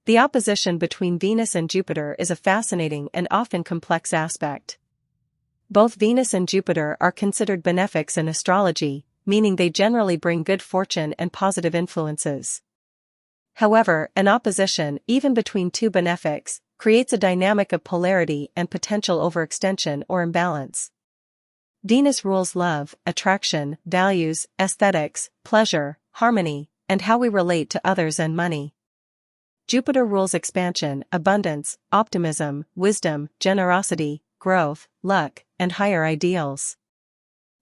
The opposition between Venus and Jupiter is a fascinating and often complex aspect. Both Venus and Jupiter are considered benefics in astrology, meaning they generally bring good fortune and positive influences. However, an opposition, even between two benefics, creates a dynamic of polarity and potential overextension or imbalance. Venus rules love, attraction, values, aesthetics, pleasure, harmony, and how we relate to others and money. Jupiter rules expansion, abundance, optimism, wisdom, generosity, growth, luck, and higher ideals.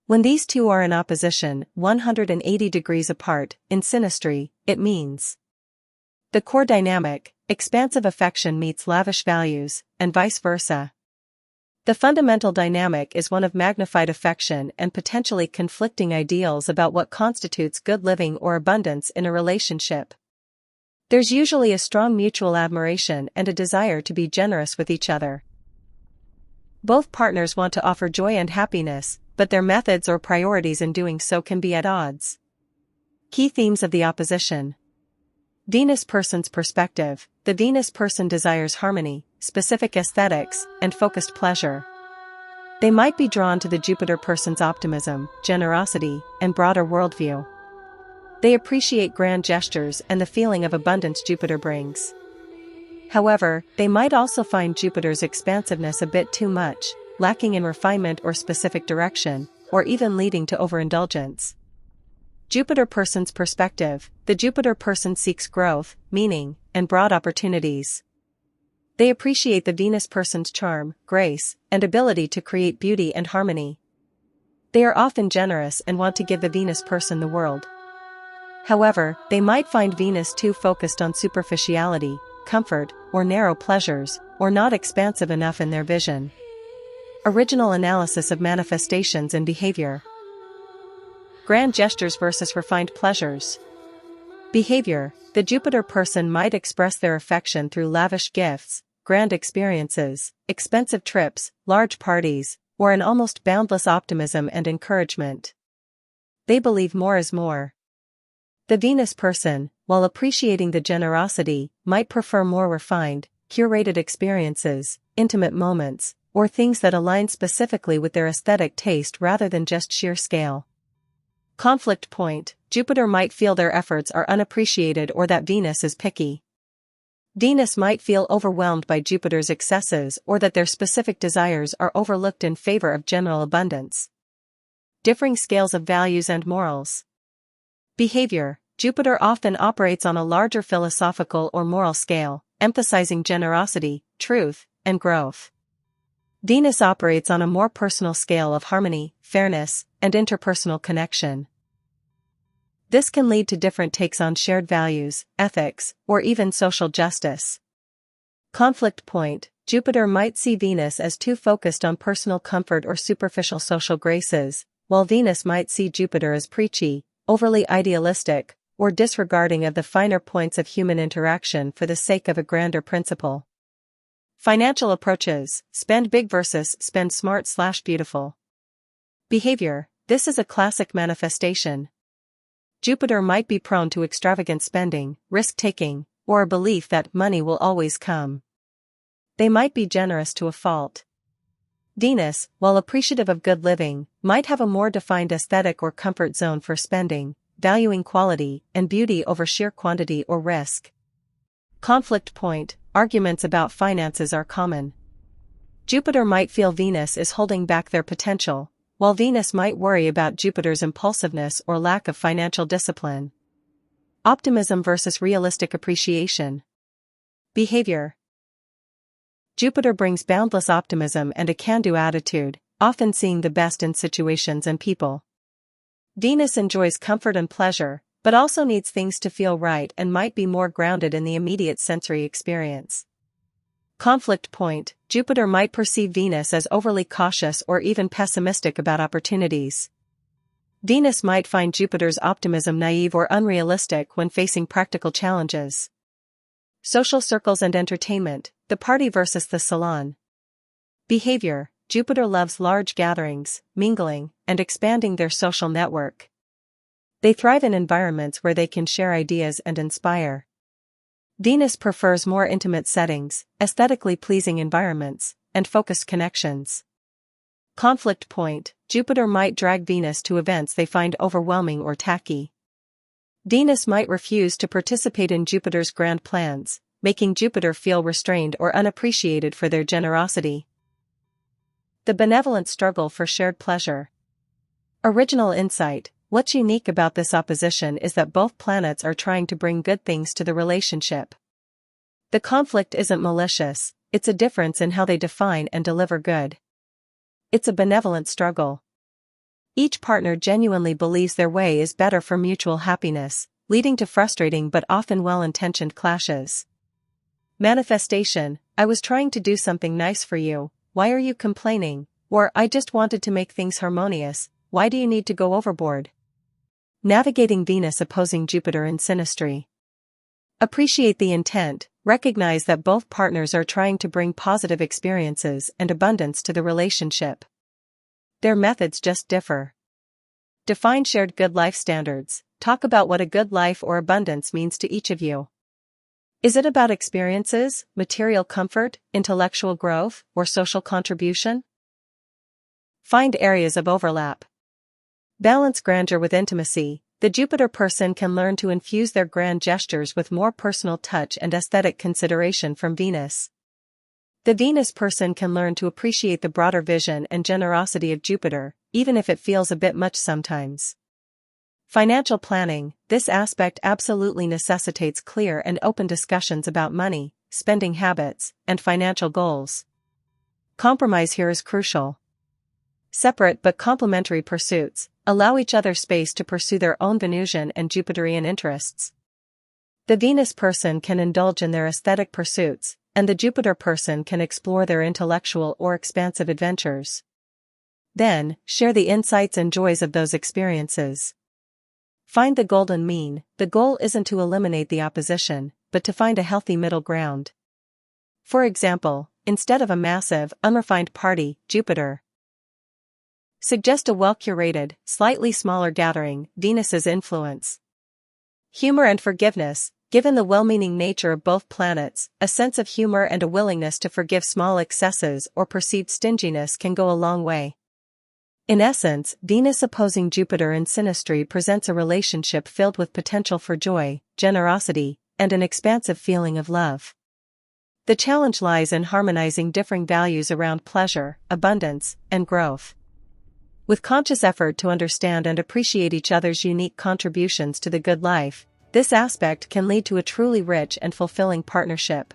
When these two are in opposition, 180 degrees apart, in Synastry, it means the core dynamic, expansive affection meets lavish values, and vice versa. The fundamental dynamic is one of magnified affection and potentially conflicting ideals about what constitutes good living or abundance in a relationship. There's usually a strong mutual admiration and a desire to be generous with each other. Both partners want to offer joy and happiness, but their methods or priorities in doing so can be at odds. Key themes of the opposition. Venus person's perspective. The Venus person desires harmony, specific aesthetics, and focused pleasure. They might be drawn to the Jupiter person's optimism, generosity, and broader worldview. They appreciate grand gestures and the feeling of abundance Jupiter brings. However, they might also find Jupiter's expansiveness a bit too much, lacking in refinement or specific direction, or even leading to overindulgence. Jupiter person's perspective. The Jupiter person seeks growth, meaning, and broad opportunities. They appreciate the Venus person's charm, grace, and ability to create beauty and harmony. They are often generous and want to give the Venus person the world. However, they might find Venus too focused on superficiality, comfort, or narrow pleasures, or not expansive enough in their vision. Original analysis of manifestations and behavior. Grand gestures versus refined pleasures. Behavior. The Jupiter person might express their affection through lavish gifts, grand experiences, expensive trips, large parties, or an almost boundless optimism and encouragement. They believe more is more. The Venus person, while appreciating the generosity, might prefer more refined, curated experiences, intimate moments, or things that align specifically with their aesthetic taste rather than just sheer scale. Conflict point. Jupiter might feel their efforts are unappreciated or that Venus is picky. Venus might feel overwhelmed by Jupiter's excesses or that their specific desires are overlooked in favor of general abundance. Differing scales of values and morals. Behavior. Jupiter often operates on a larger philosophical or moral scale, emphasizing generosity, truth, and growth. Venus operates on a more personal scale of harmony, fairness, and interpersonal connection. This can lead to different takes on shared values, ethics, or even social justice. Conflict point. Jupiter might see Venus as too focused on personal comfort or superficial social graces, while Venus might see Jupiter as preachy, overly idealistic, or disregarding of the finer points of human interaction for the sake of a grander principle. Financial approaches. Spend big versus spend smart/beautiful. Behavior. This is a classic manifestation. Jupiter might be prone to extravagant spending, risk-taking, or a belief that money will always come. They might be generous to a fault. Venus, while appreciative of good living, might have a more defined aesthetic or comfort zone for spending, valuing quality and beauty over sheer quantity or risk. Conflict point. Arguments about finances are common. Jupiter might feel Venus is holding back their potential, while Venus might worry about Jupiter's impulsiveness or lack of financial discipline. Optimism versus realistic appreciation. Behavior. Jupiter brings boundless optimism and a can-do attitude, often seeing the best in situations and people. Venus enjoys comfort and pleasure, but also needs things to feel right and might be more grounded in the immediate sensory experience. Conflict point. Jupiter might perceive Venus as overly cautious or even pessimistic about opportunities. Venus might find Jupiter's optimism naive or unrealistic when facing practical challenges. Social circles and entertainment. The party versus the salon. Behavior. Jupiter loves large gatherings, mingling, and expanding their social network. They thrive in environments where they can share ideas and inspire. Venus prefers more intimate settings, aesthetically pleasing environments, and focused connections. Conflict point: Jupiter might drag Venus to events they find overwhelming or tacky. Venus might refuse to participate in Jupiter's grand plans, making Jupiter feel restrained or unappreciated for their generosity. The benevolent struggle for shared pleasure. Original insight: what's unique about this opposition is that both planets are trying to bring good things to the relationship. The conflict isn't malicious, it's a difference in how they define and deliver good. It's a benevolent struggle. Each partner genuinely believes their way is better for mutual happiness, leading to frustrating but often well-intentioned clashes. Manifestation: I was trying to do something nice for you, why are you complaining? Or I just wanted to make things harmonious, why do you need to go overboard? Navigating Venus opposing Jupiter in Synastry. Appreciate the intent, recognize that both partners are trying to bring positive experiences and abundance to the relationship. Their methods just differ. Define shared good life standards. Talk about what a good life or abundance means to each of you. Is it about experiences, material comfort, intellectual growth, or social contribution? Find areas of overlap. Balance grandeur with intimacy. The Jupiter person can learn to infuse their grand gestures with more personal touch and aesthetic consideration from Venus. The Venus person can learn to appreciate the broader vision and generosity of Jupiter, even if it feels a bit much sometimes. Financial planning. This aspect absolutely necessitates clear and open discussions about money, spending habits, and financial goals. Compromise here is crucial. Separate but complementary pursuits. Allow each other space to pursue their own Venusian and Jupiterian interests. The Venus person can indulge in their aesthetic pursuits, and the Jupiter person can explore their intellectual or expansive adventures. Then, share the insights and joys of those experiences. Find the golden mean. The goal isn't to eliminate the opposition, but to find a healthy middle ground. For example, instead of a massive, unrefined party, Jupiter. Suggest a well-curated, slightly smaller gathering. Venus's influence. Humor and forgiveness. Given the well-meaning nature of both planets, a sense of humor and a willingness to forgive small excesses or perceived stinginess can go a long way. In essence, Venus opposing Jupiter in Synastry presents a relationship filled with potential for joy, generosity, and an expansive feeling of love. The challenge lies in harmonizing differing values around pleasure, abundance, and growth. With conscious effort to understand and appreciate each other's unique contributions to the good life, this aspect can lead to a truly rich and fulfilling partnership.